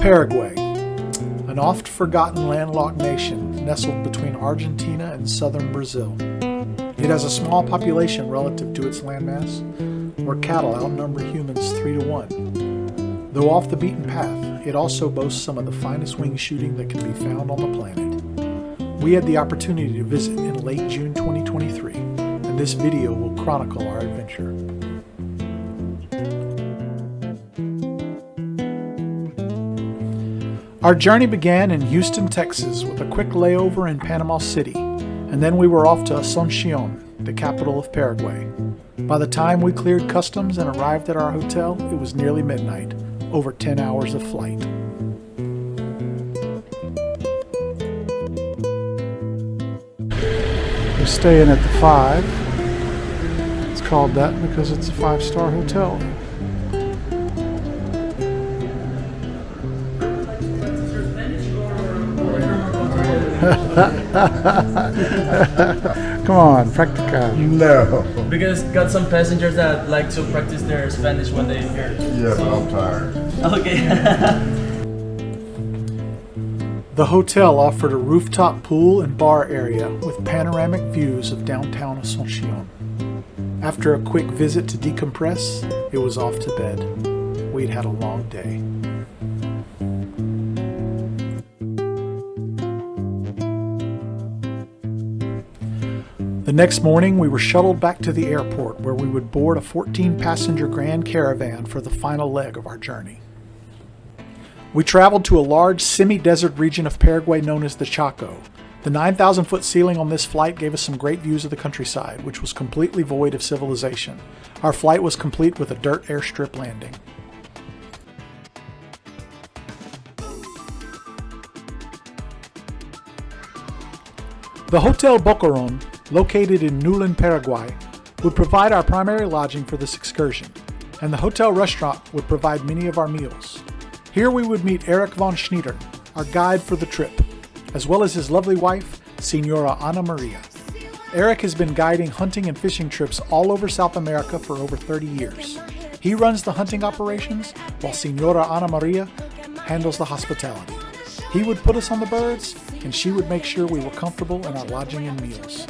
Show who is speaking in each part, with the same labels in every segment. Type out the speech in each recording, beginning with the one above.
Speaker 1: Paraguay, an oft-forgotten landlocked nation nestled between Argentina and southern Brazil. It has a small population relative to its landmass, where cattle outnumber humans 3-to-1. Though off the beaten path, it also boasts some of the finest wing shooting that can be found on the planet. We had the opportunity to visit in late June 2023, and this video will chronicle our adventure. Our journey began in Houston, Texas, with a quick layover in Panama City, and then we were off to Asuncion, the capital of Paraguay. By the time we cleared customs and arrived at our hotel, it was nearly midnight, over 10 hours of flight. We're staying at the 5. It's called that because it's a 5-star hotel. Come on, practica.
Speaker 2: No.
Speaker 3: Because got some passengers that like to practice their Spanish when they hear.
Speaker 2: Yeah, but I'm tired.
Speaker 3: Okay.
Speaker 1: The hotel offered a rooftop pool and bar area with panoramic views of downtown Asuncion. After a quick visit to decompress, it was off to bed. We'd had a long day. The next morning, we were shuttled back to the airport where we would board a 14-passenger Grand Caravan for the final leg of our journey. We traveled to a large semi-desert region of Paraguay known as the Chaco. The 9,000-foot ceiling on this flight gave us some great views of the countryside, which was completely void of civilization. Our flight was complete with a dirt airstrip landing. The Hotel Boquerón, located in Nulin, Paraguay, would provide our primary lodging for this excursion, and the hotel restaurant would provide many of our meals. Here we would meet Erikvons, our guide for the trip, as well as his lovely wife, Senora Ana Maria. Erik has been guiding hunting and fishing trips all over South America for over 30 years. He runs the hunting operations, while Senora Ana Maria handles the hospitality. He would put us on the birds, and she would make sure we were comfortable in our lodging and meals.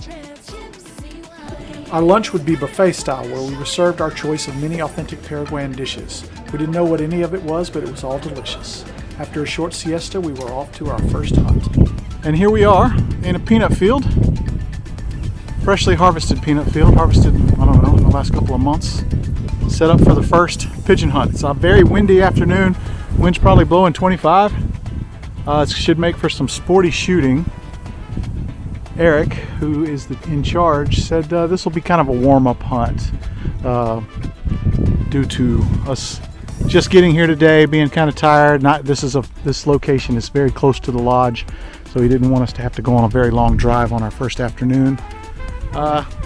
Speaker 1: Our lunch would be buffet style, where we were served our choice of many authentic Paraguayan dishes. We didn't know what any of it was, but it was all delicious. After a short siesta, we were off to our first hunt. And here we are in a peanut field. Freshly harvested peanut field, harvested, in the last couple of months. Set up for the first pigeon hunt. It's a very windy afternoon. Wind's probably blowing 25. It should make for some sporty shooting. Erik, who is in charge, said this will be kind of a warm-up hunt due to us just getting here today, being kind of tired. This location is very close to the lodge, so he didn't want us to have to go on a very long drive on our first afternoon.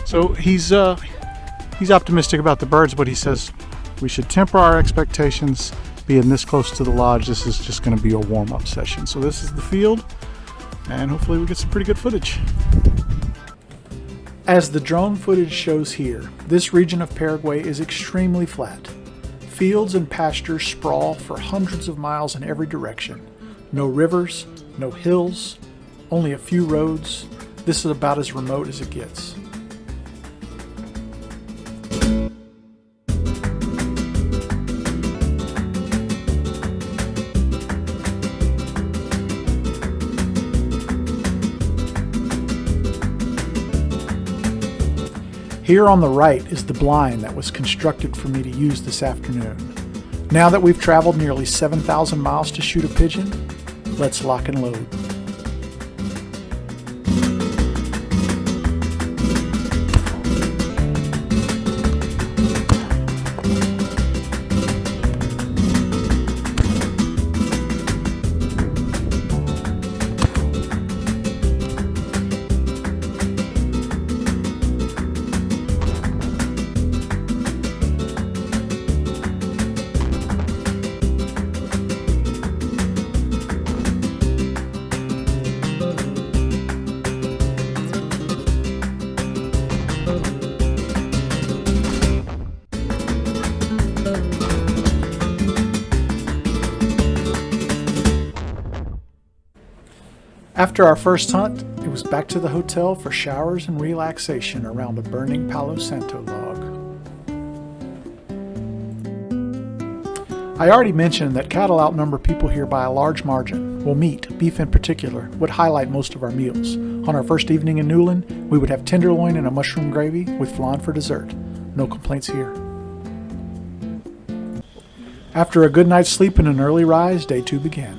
Speaker 1: So he's optimistic about the birds, but he says we should temper our expectations. Being this close to the lodge, this is just going to be a warm-up session. So this is the field, and hopefully we get some pretty good footage. As the drone footage shows here, this region of Paraguay is extremely flat. Fields and pastures sprawl for hundreds of miles in every direction. No rivers, no hills, only a few roads. This is about as remote as it gets. Here on the right is the blind that was constructed for me to use this afternoon. Now that we've traveled nearly 7,000 miles to shoot a pigeon, let's lock and load. After our first hunt, it was back to the hotel for showers and relaxation around a burning Palo Santo log. I already mentioned that cattle outnumber people here by a large margin. Well, meat, beef in particular, would highlight most of our meals. On our first evening in Newland, we would have tenderloin and a mushroom gravy with flan for dessert. No complaints here. After a good night's sleep and an early rise, day 2 began.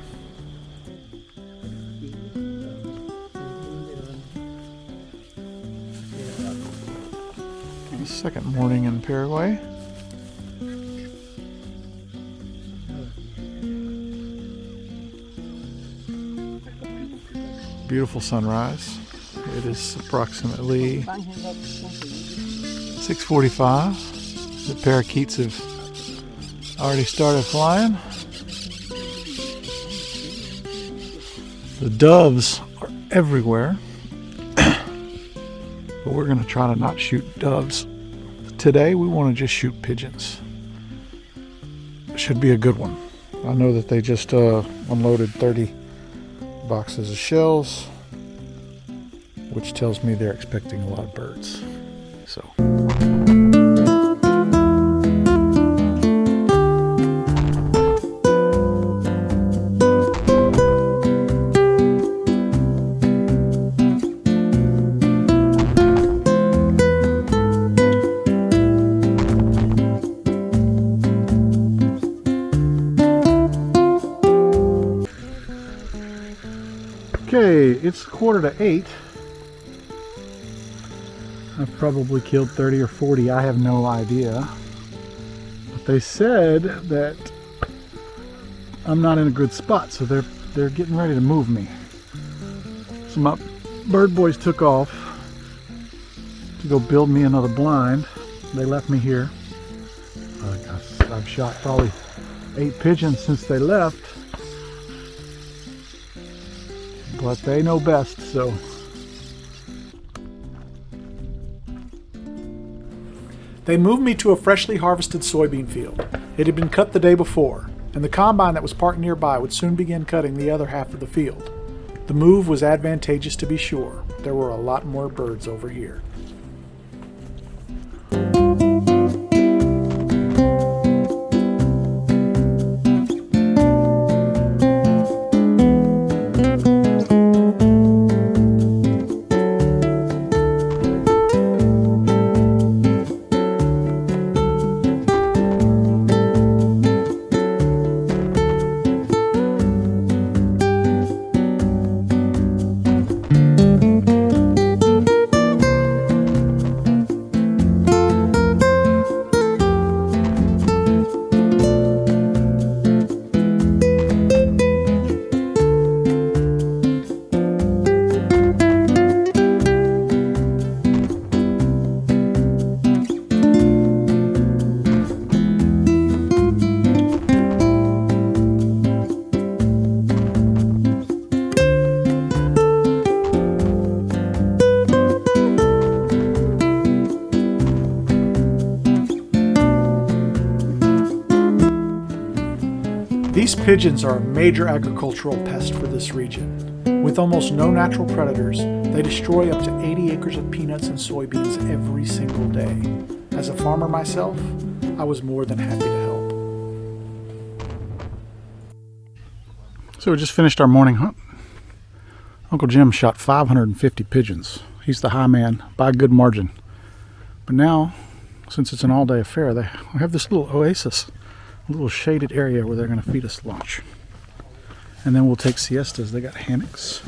Speaker 1: Second morning in Paraguay. Beautiful sunrise. It is approximately 6:45. The parakeets have already started flying. The doves are everywhere. But we're going to try to not shoot doves. Today we want to just shoot pigeons. Should be a good one. I know that they just unloaded 30 boxes of shells, which tells me they're expecting a lot of birds. So. Okay, it's 7:45. I've probably killed 30 or 40, I have no idea. But they said that I'm not in a good spot, so they're getting ready to move me. So my bird boys took off to go build me another blind. They left me here. I've shot probably 8 pigeons since they left. But they know best, so. They moved me to a freshly harvested soybean field. It had been cut the day before, and the combine that was parked nearby would soon begin cutting the other half of the field. The move was advantageous to be sure. There were a lot more birds over here. These pigeons are a major agricultural pest for this region. With almost no natural predators, they destroy up to 80 acres of peanuts and soybeans every single day. As a farmer myself, I was more than happy to help. So we just finished our morning hunt. Uncle Jim shot 550 pigeons. He's the high man by a good margin. But now, since it's an all-day affair, they have this little oasis, a little shaded area where they're going to feed us lunch. And then we'll take siestas. They got hammocks.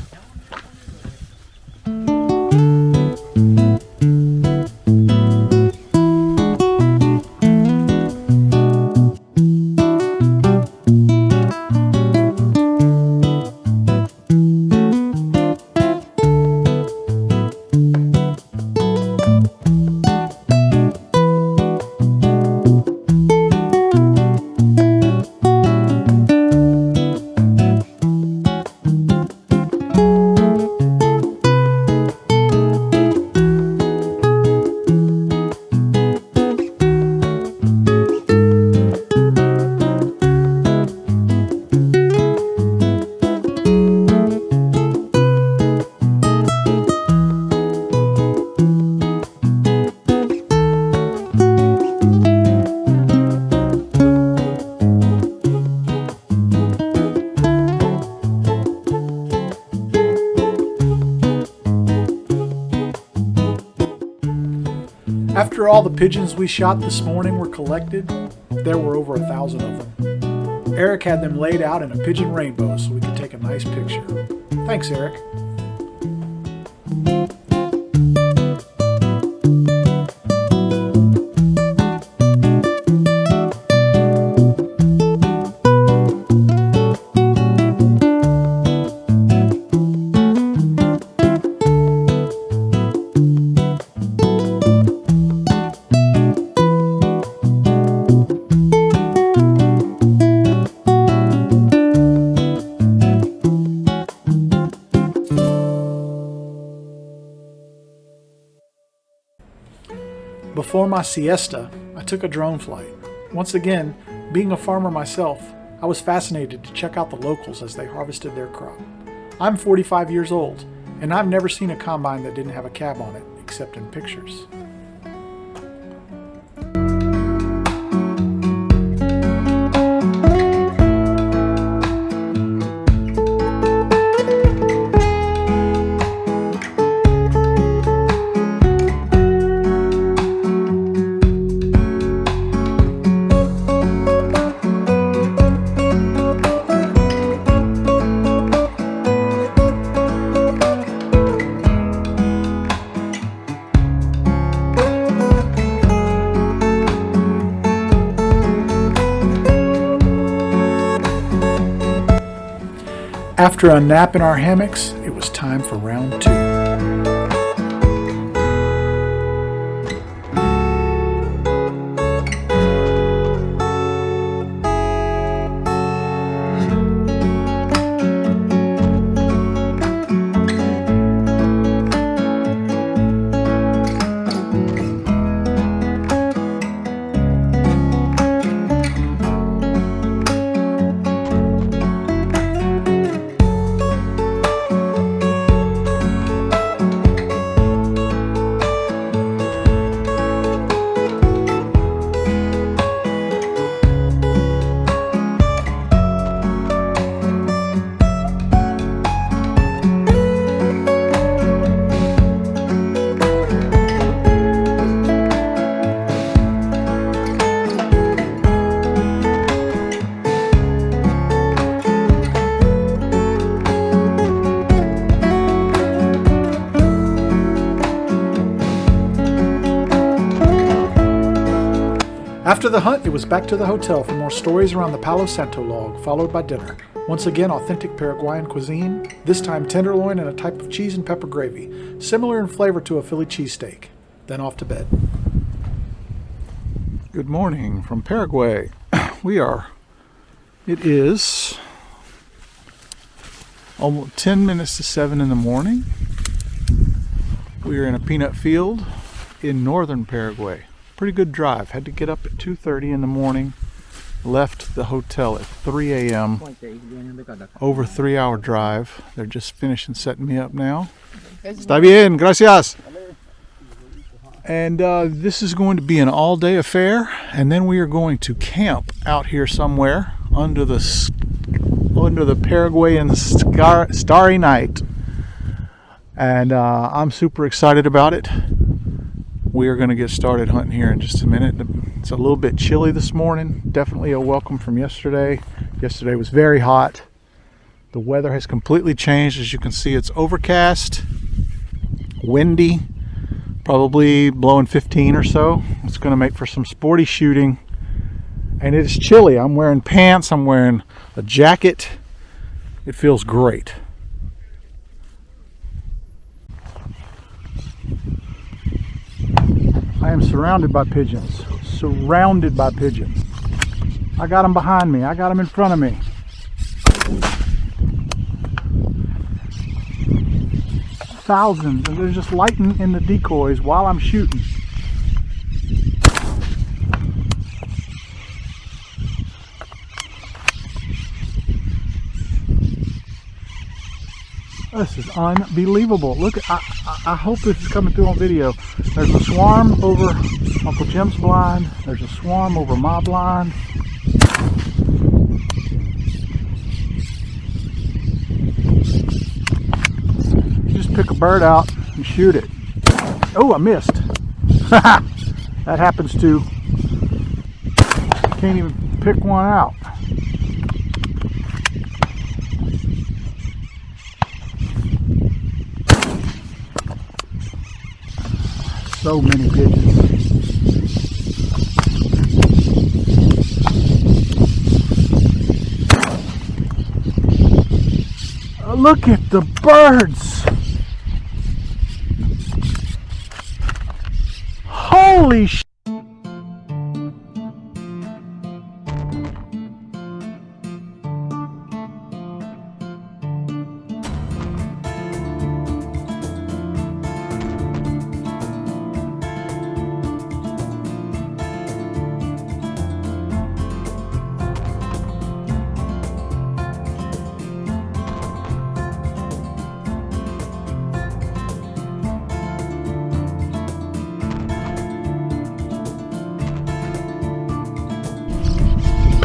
Speaker 1: After all the pigeons we shot this morning were collected, there were over 1,000 of them. Eric had them laid out in a pigeon rainbow so we could take a nice picture. Thanks, Eric. Before my siesta, I took a drone flight. Once again, being a farmer myself, I was fascinated to check out the locals as they harvested their crop. I'm 45 years old, and I've never seen a combine that didn't have a cab on it, except in pictures. After a nap in our hammocks, it was time for round 2. After the hunt, it was back to the hotel for more stories around the Palo Santo log, followed by dinner. Once again, authentic Paraguayan cuisine, this time tenderloin and a type of cheese and pepper gravy, similar in flavor to a Philly cheesesteak. Then off to bed. Good morning from Paraguay. It is almost 10 minutes to 7 in the morning. We are in a peanut field in northern Paraguay. Pretty good drive. Had to get up at 2:30 in the morning. Left the hotel at 3 a.m. Over 3-hour drive. They're just finishing setting me up now. Está bien, gracias. And this is going to be an all-day affair, and then we are going to camp out here somewhere under the Paraguayan starry night. And I'm super excited about it. We are going to get started hunting here in just a minute. It's a little bit chilly this morning. Definitely a welcome from yesterday. Yesterday was very hot. The weather has completely changed. As you can see, it's overcast, windy, probably blowing 15 or so. It's going to make for some sporty shooting. And it is chilly. I'm wearing pants. I'm wearing a jacket. It feels great. I am surrounded by pigeons. Surrounded by pigeons. I got them behind me. I got them in front of me. Thousands, and they're just lighting in the decoys while I'm shooting. This is unbelievable. Look, I hope this is coming through on video. There's a swarm over Uncle Jim's blind. There's a swarm over my blind. Just pick a bird out and shoot it. Oh, I missed. That happens to. Can't even pick one out. So many pigeons. Look at the birds. Holy sh!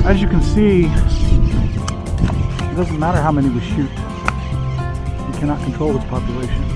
Speaker 1: As you can see, it doesn't matter how many we shoot. We cannot control its population.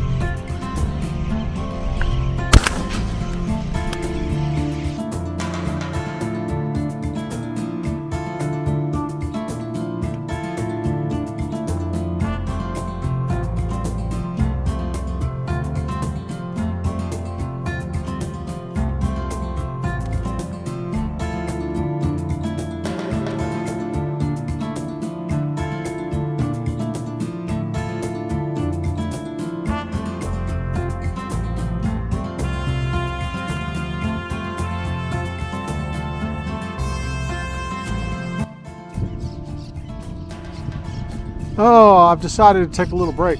Speaker 1: Oh, I've decided to take a little break.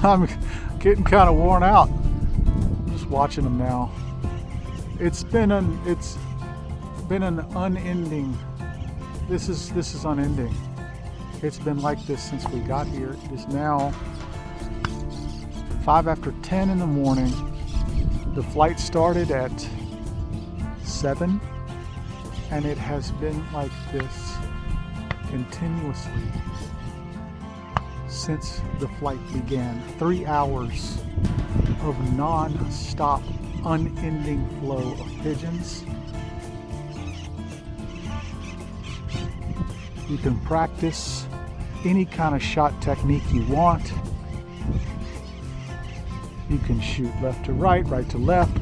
Speaker 1: I'm getting kind of worn out. I'm just watching them now. It's been an unending. This is unending. It's been like this since we got here. It is now 5 after 10 in the morning. The flight started at 7, and it has been like this continuously since the flight began. 3 hours of non-stop, unending flow of pigeons. You can practice any kind of shot technique you want. You can shoot left to right, right to left.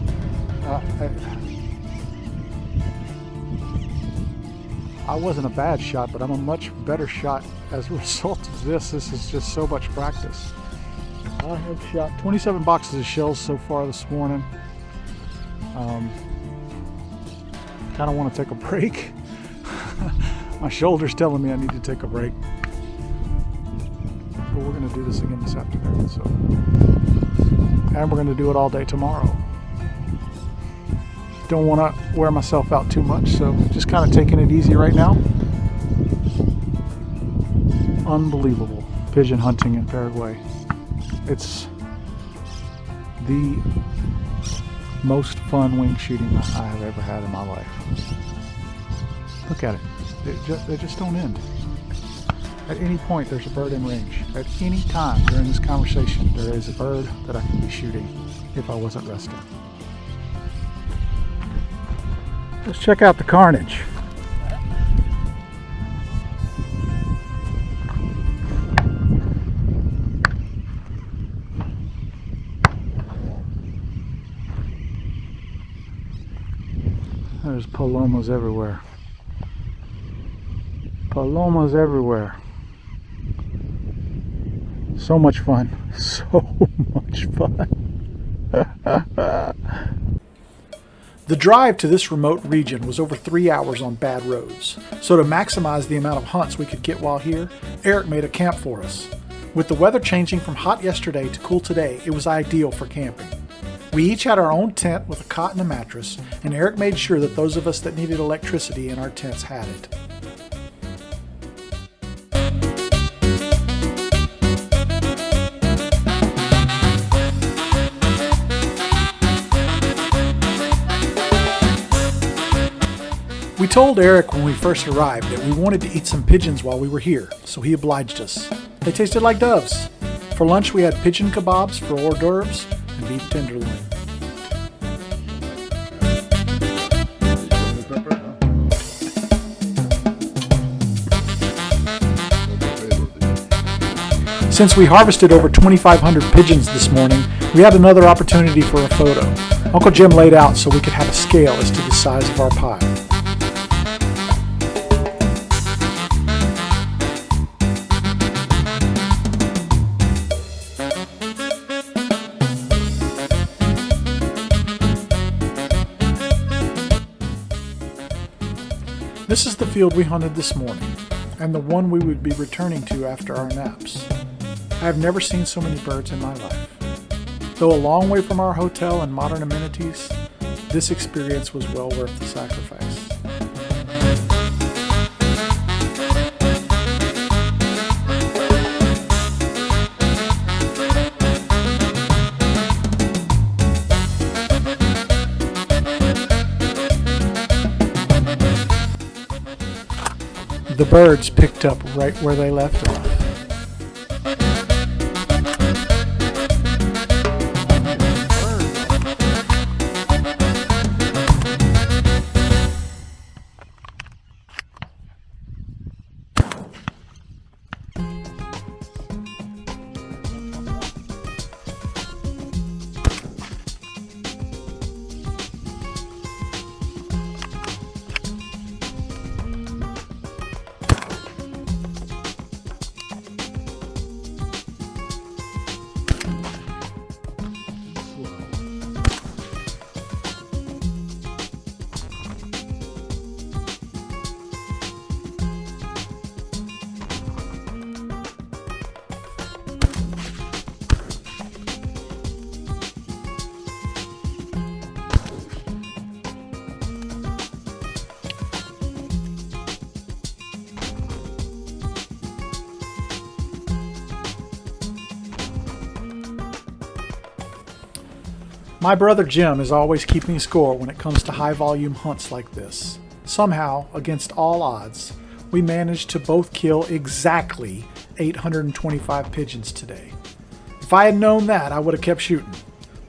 Speaker 1: I wasn't a bad shot, but I'm a much better shot as a result of this. This is just so much practice. I have shot 27 boxes of shells so far this morning. Kind of want to take a break. My shoulder's telling me I need to take a break. But we're going to do this again this afternoon. And we're going to do it all day tomorrow. Don't want to wear myself out too much, so just kind of taking it easy right now. Unbelievable pigeon hunting in Paraguay. It's the most fun wing shooting I have ever had in my life. Look at it. They just don't end. At any point there's a bird in range. At any time during this conversation there is a bird that I can be shooting if I wasn't resting. Let's check out the carnage. There's palomas everywhere. Palomas everywhere. So much fun. So much fun.
Speaker 2: The drive to this remote region was over 3 hours on bad roads, so to maximize the amount of hunts we could get while here, Eric made a camp for us. With the weather changing from hot yesterday to cool today, it was ideal for camping. We each had our own tent with a cot and a mattress, and Eric made sure that those of us that needed electricity in our tents had it. We told Eric when we first arrived that we wanted to eat some pigeons while we were here, so he obliged us. They tasted like doves. For lunch we had pigeon kebabs for hors d'oeuvres and beef tenderloin.
Speaker 1: Since we harvested over 2,500 pigeons this morning, we had another opportunity for a photo. Uncle Jim laid out so we could have a scale as to the size of our pile. This is the field we hunted this morning, and the one we would be returning to after our naps. I have never seen so many birds in my life. Though a long way from our hotel and modern amenities, this experience was well worth the sacrifice. The birds picked up right where they left off. My brother Jim is always keeping score when it comes to high volume hunts like this. Somehow, against all odds, we managed to both kill exactly 825 pigeons today. If I had known that, I would have kept shooting.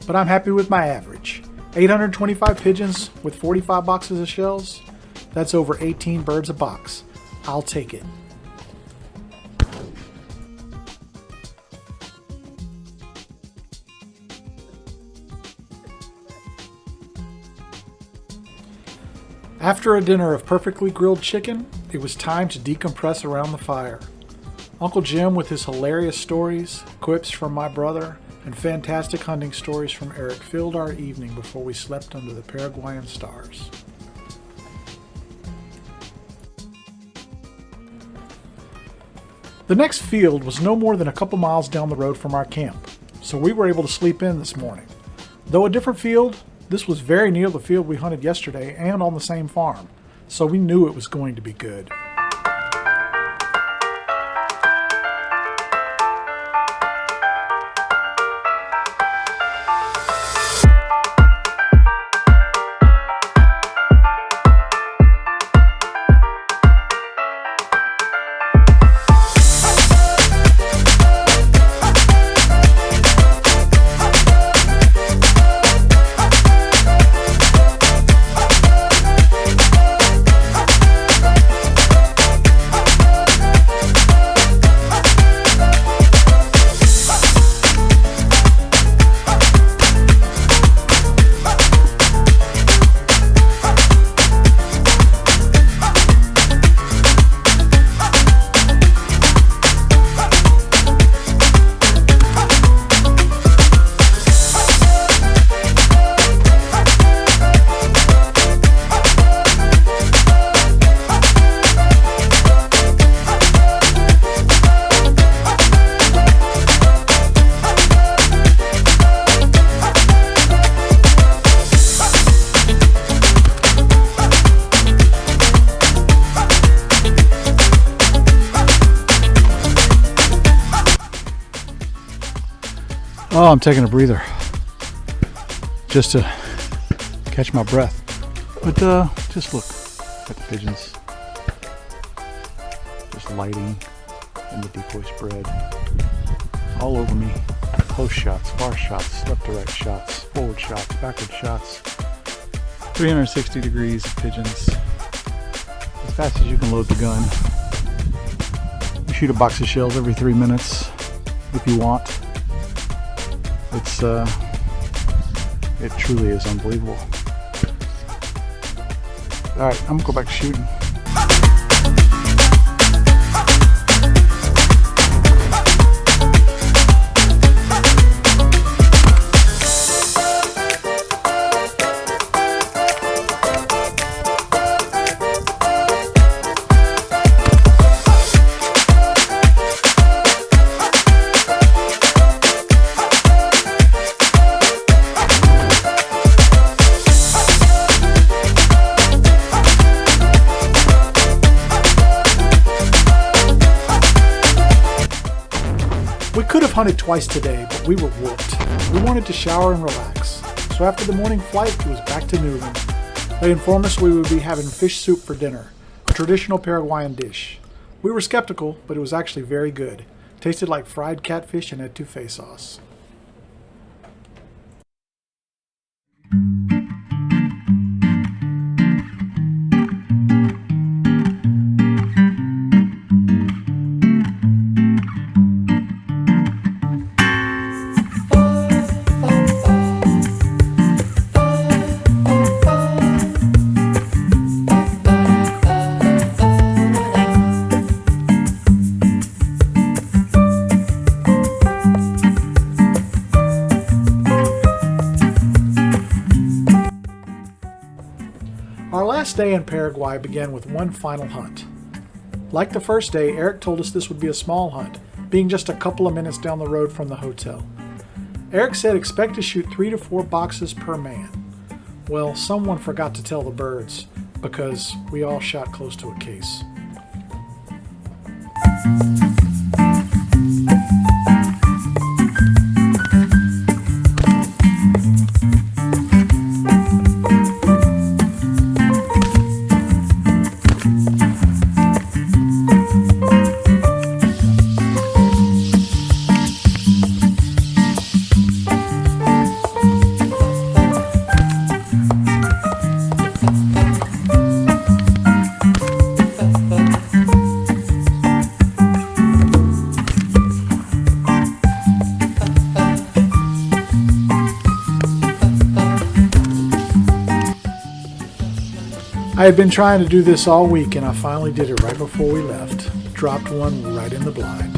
Speaker 1: But I'm happy with my average. 825 pigeons with 45 boxes of shells? That's over 18 birds a box. I'll take it. After a dinner of perfectly grilled chicken, it was time to decompress around the fire. Uncle Jim, with his hilarious stories, quips from my brother, and fantastic hunting stories from Eric, filled our evening before we slept under the Paraguayan stars. The next field was no more than a couple miles down the road from our camp, so we were able to sleep in this morning. Though a different field, this was very near the field we hunted yesterday and on the same farm, so we knew it was going to be good. Oh, I'm taking a breather just to catch my breath. But just look at the pigeons. Just lighting and the decoy spread all over me. Close shots, far shots, left to right shots, forward shots, backward shots. 360 degrees of pigeons. As fast as you can load the gun. We shoot a box of shells every 3 minutes. if you want. It truly is unbelievable. Alright, I'm gonna go back to shooting.
Speaker 2: We could have hunted twice today, but we were whooped. We wanted to shower and relax. So after the morning flight, it was back to Newland. They informed us we would be having fish soup for dinner, a traditional Paraguayan dish. We were skeptical, but it was actually very good. Tasted like fried catfish and etouffee sauce. Our last day in Paraguay began with one final hunt. Like the first day, Eric told us this would be a small hunt, being just a couple of minutes down the road from the hotel. Eric said expect to shoot 3 to 4 boxes per man. Well, someone forgot to tell the birds, because we all shot close to a case. I had been trying to do this all week, and I finally did it right before we left. Dropped one right in the blind.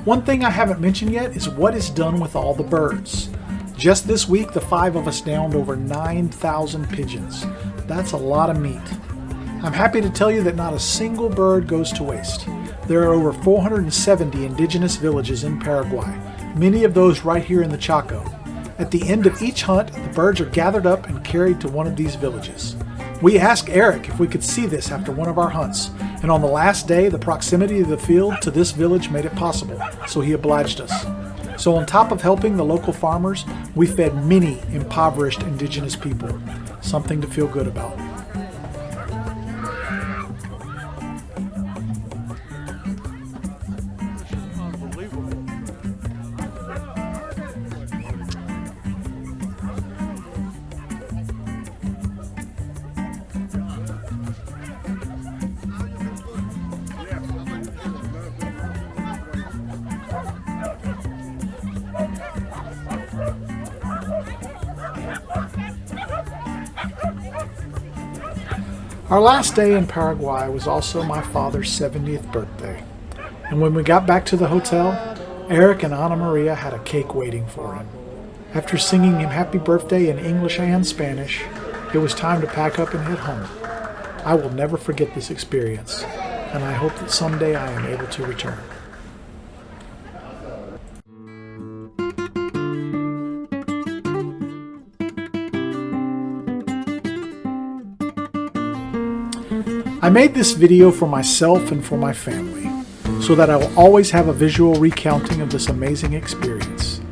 Speaker 2: One thing I haven't mentioned yet is what is done with all the birds. Just this week, the 5 of us downed over 9,000 pigeons. That's a lot of meat. I'm happy to tell you that not a single bird goes to waste. There are over 470 indigenous villages in Paraguay, many of those right here in the Chaco. At the end of each hunt, the birds are gathered up and carried to one of these villages. We asked Eric if we could see this after one of our hunts, and on the last day, the proximity of the field to this village made it possible, so he obliged us. So on top of helping the local farmers, we fed many impoverished indigenous people. Something to feel good about. Our last day in Paraguay was also my father's 70th birthday, and when we got back to the hotel, Eric and Ana Maria had a cake waiting for him. After singing him happy birthday in English and Spanish, it was time to pack up and head home. I will never forget this experience, and I hope that someday I am able to return. I made this video for myself and for my family, so that I will always have a visual recounting of this amazing experience.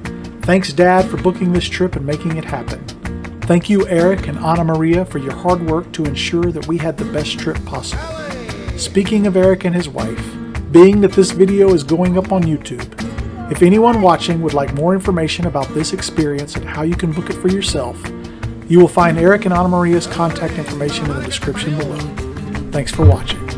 Speaker 2: Thanks, Dad, for booking this trip and making it happen. Thank you, Eric and Ana Maria, for your hard work to ensure that we had the best trip possible. Speaking of Eric and his wife, being that this video is going up on YouTube, if anyone watching would like more information about this experience and how you can book it for yourself, you will find Eric and Ana Maria's contact information in the description below. Thanks for watching.